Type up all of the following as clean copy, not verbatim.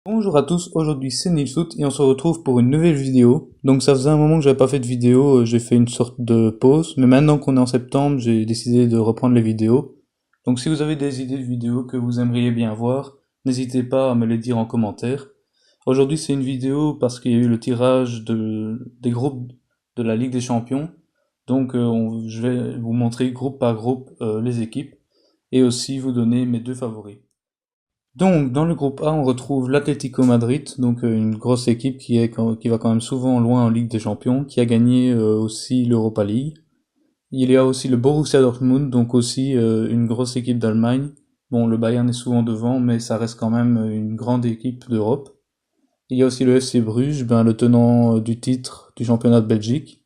Bonjour à tous, aujourd'hui c'est Nilsout et on se retrouve pour une nouvelle vidéo. Donc ça faisait un moment que j'avais pas fait de vidéo, j'ai fait une sorte de pause, mais maintenant qu'on est en septembre, j'ai décidé de reprendre les vidéos. Donc si vous avez des idées de vidéos que vous aimeriez bien voir, n'hésitez pas à me les dire en commentaire. Aujourd'hui c'est une vidéo parce qu'il y a eu le tirage des groupes de la Ligue des Champions. Donc je vais vous montrer groupe par groupe les équipes et aussi vous donner mes deux favoris. Donc, dans le groupe A, on retrouve l'Atlético Madrid, donc une grosse équipe qui va quand même souvent loin en Ligue des Champions, qui a gagné aussi l'Europa League. Il y a aussi le Borussia Dortmund, donc aussi une grosse équipe d'Allemagne. Bon, le Bayern est souvent devant, mais ça reste quand même une grande équipe d'Europe. Il y a aussi le FC Bruges, le tenant du titre du championnat de Belgique,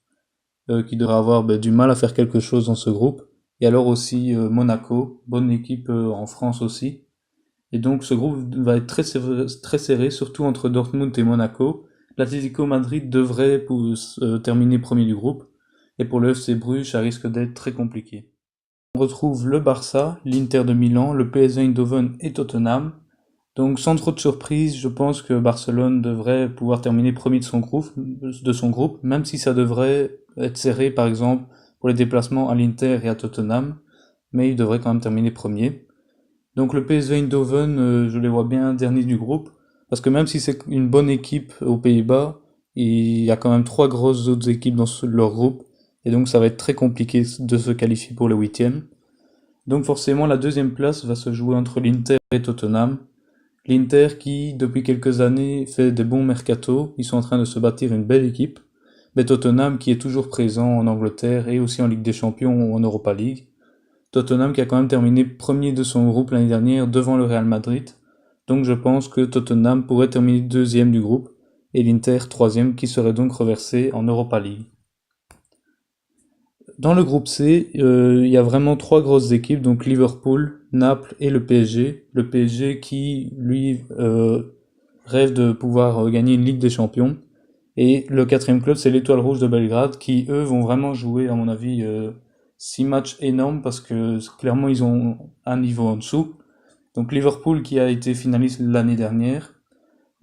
qui devrait avoir du mal à faire quelque chose dans ce groupe. Et alors aussi Monaco, bonne équipe en France aussi. Et donc ce groupe va être très serré, surtout entre Dortmund et Monaco. L'Atlético Madrid devrait terminer premier du groupe, et pour le FC Bruges, ça risque d'être très compliqué. On retrouve le Barça, l'Inter de Milan, le PSV Eindhoven et Tottenham. Donc sans trop de surprise, je pense que Barcelone devrait pouvoir terminer premier de son groupe, même si ça devrait être serré par exemple pour les déplacements à l'Inter et à Tottenham, mais il devrait quand même terminer premier. Donc le PSV Eindhoven, je les vois bien dernier du groupe, parce que même si c'est une bonne équipe aux Pays-Bas, il y a quand même trois grosses autres équipes dans leur groupe, et donc ça va être très compliqué de se qualifier pour le huitième. Donc forcément la deuxième place va se jouer entre l'Inter et Tottenham. L'Inter qui, depuis quelques années, fait des bons mercatos, ils sont en train de se bâtir une belle équipe, mais Tottenham qui est toujours présent en Angleterre et aussi en Ligue des Champions ou en Europa League. Tottenham qui a quand même terminé premier de son groupe l'année dernière devant le Real Madrid. Donc je pense que Tottenham pourrait terminer deuxième du groupe et l'Inter troisième qui serait donc reversé en Europa League. Dans le groupe C, il y a vraiment trois grosses équipes, donc Liverpool, Naples et le PSG. Le PSG qui, lui, rêve de pouvoir gagner une Ligue des Champions. Et le quatrième club, c'est l'Étoile Rouge de Belgrade, qui eux vont vraiment jouer, à mon avis, 6 matchs énormes parce que clairement ils ont un niveau en dessous. Donc Liverpool qui a été finaliste l'année dernière,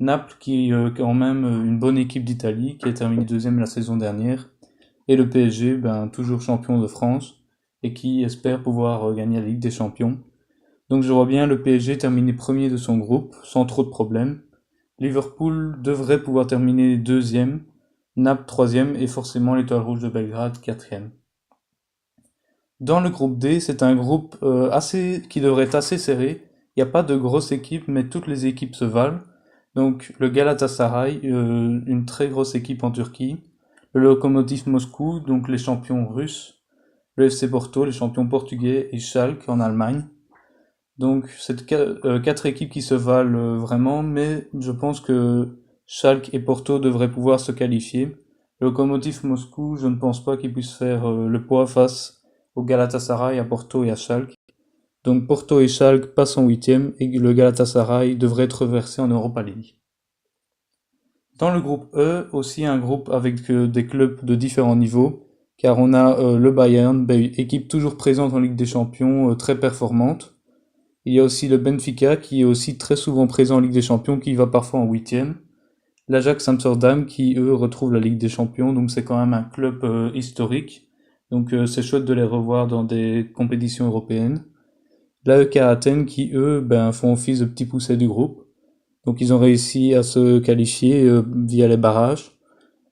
Naples qui est quand même une bonne équipe d'Italie, qui a terminé deuxième la saison dernière, et le PSG, toujours champion de France, et qui espère pouvoir gagner la Ligue des Champions. Donc je vois bien le PSG terminer premier de son groupe, sans trop de problèmes. Liverpool devrait pouvoir terminer deuxième, Naples troisième et forcément l'Étoile Rouge de Belgrade quatrième. Dans le groupe D, c'est un groupe qui devrait être assez serré. Il n'y a pas de grosse équipe, mais toutes les équipes se valent. Donc le Galatasaray, une très grosse équipe en Turquie. Le Lokomotiv Moscou, donc les champions russes. Le FC Porto, les champions portugais. Et Schalke en Allemagne. Donc c'est quatre équipes qui se valent vraiment, mais je pense que Schalke et Porto devraient pouvoir se qualifier. Le Lokomotiv Moscou, je ne pense pas qu'ils puissent faire le poids face au Galatasaray, à Porto et à Schalke. Donc Porto et Schalke passent en huitième et le Galatasaray devrait être reversé en Europa League. Dans le groupe E, aussi un groupe avec des clubs de différents niveaux, car on a le Bayern, équipe toujours présente en Ligue des Champions, très performante. Il y a aussi le Benfica qui est aussi très souvent présent en Ligue des Champions, qui va parfois en huitième. L'Ajax Amsterdam qui eux retrouvent la Ligue des Champions, donc c'est quand même un club historique. Donc c'est chouette de les revoir dans des compétitions européennes. L'AEK Athènes qui eux font office de petits poussets du groupe. Donc ils ont réussi à se qualifier via les barrages.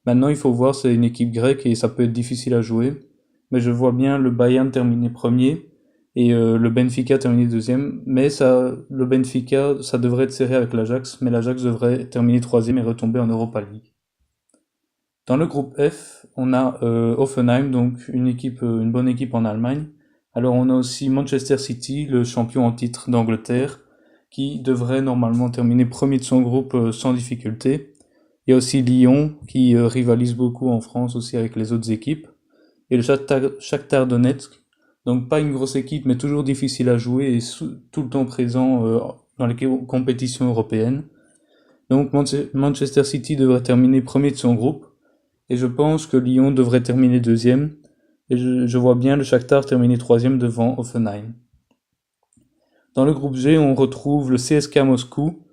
Maintenant il faut voir, c'est une équipe grecque et ça peut être difficile à jouer. Mais je vois bien le Bayern terminer premier et le Benfica terminer deuxième. Mais le Benfica, ça devrait être serré avec l'Ajax, mais l'Ajax devrait terminer troisième et retomber en Europa League. Dans le groupe F, on a Hoffenheim, donc une bonne équipe en Allemagne. Alors on a aussi Manchester City, le champion en titre d'Angleterre, qui devrait normalement terminer premier de son groupe sans difficulté. Il y a aussi Lyon, qui rivalise beaucoup en France aussi avec les autres équipes. Et le Shakhtar Donetsk, donc pas une grosse équipe, mais toujours difficile à jouer et tout le temps présent dans les compétitions européennes. Donc Manchester City devrait terminer premier de son groupe. Et je pense que Lyon devrait terminer deuxième. Et je vois bien le Shakhtar terminer troisième devant Hoffenheim. Dans le groupe G, on retrouve le CSKA Moscou,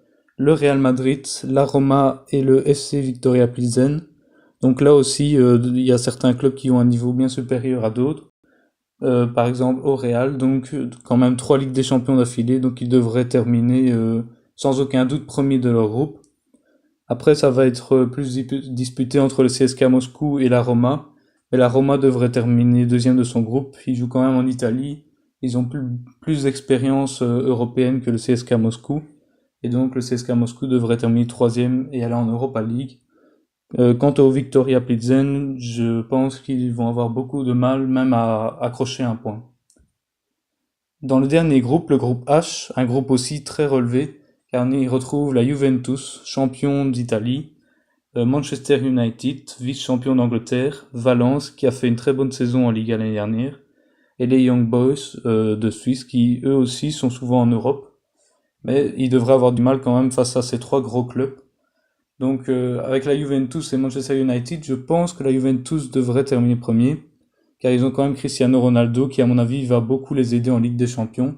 le Real Madrid, la Roma et le FC Victoria Plzen. Donc là aussi, il y a certains clubs qui ont un niveau bien supérieur à d'autres. Par exemple au Real, donc quand même 3 Ligues des Champions d'affilée, donc ils devraient terminer sans aucun doute premier de leur groupe. Après, ça va être plus disputé entre le CSKA Moscou et la Roma, mais la Roma devrait terminer deuxième de son groupe. Ils jouent quand même en Italie, ils ont plus d'expérience européenne que le CSKA Moscou, et donc le CSKA Moscou devrait terminer troisième et aller en Europa League. Quant au Victoria Plzen, je pense qu'ils vont avoir beaucoup de mal même à accrocher un point. Dans le dernier groupe, le groupe H, un groupe aussi très relevé, car on y retrouve la Juventus, champion d'Italie, Manchester United, vice-champion d'Angleterre, Valence, qui a fait une très bonne saison en Liga l'année dernière, et les Young Boys de Suisse, qui eux aussi sont souvent en Europe, mais ils devraient avoir du mal quand même face à ces 3 gros clubs. Donc avec la Juventus et Manchester United, je pense que la Juventus devrait terminer premier, car ils ont quand même Cristiano Ronaldo qui à mon avis va beaucoup les aider en Ligue des Champions.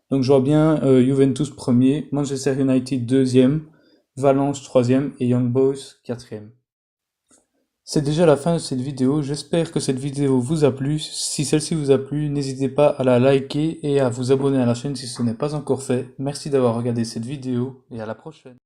Donc je vois bien Juventus premier, Manchester United deuxième, Valence troisième et Young Boys quatrième. C'est déjà la fin de cette vidéo, j'espère que cette vidéo vous a plu. Si celle-ci vous a plu, n'hésitez pas à la liker et à vous abonner à la chaîne si ce n'est pas encore fait. Merci d'avoir regardé cette vidéo et à la prochaine.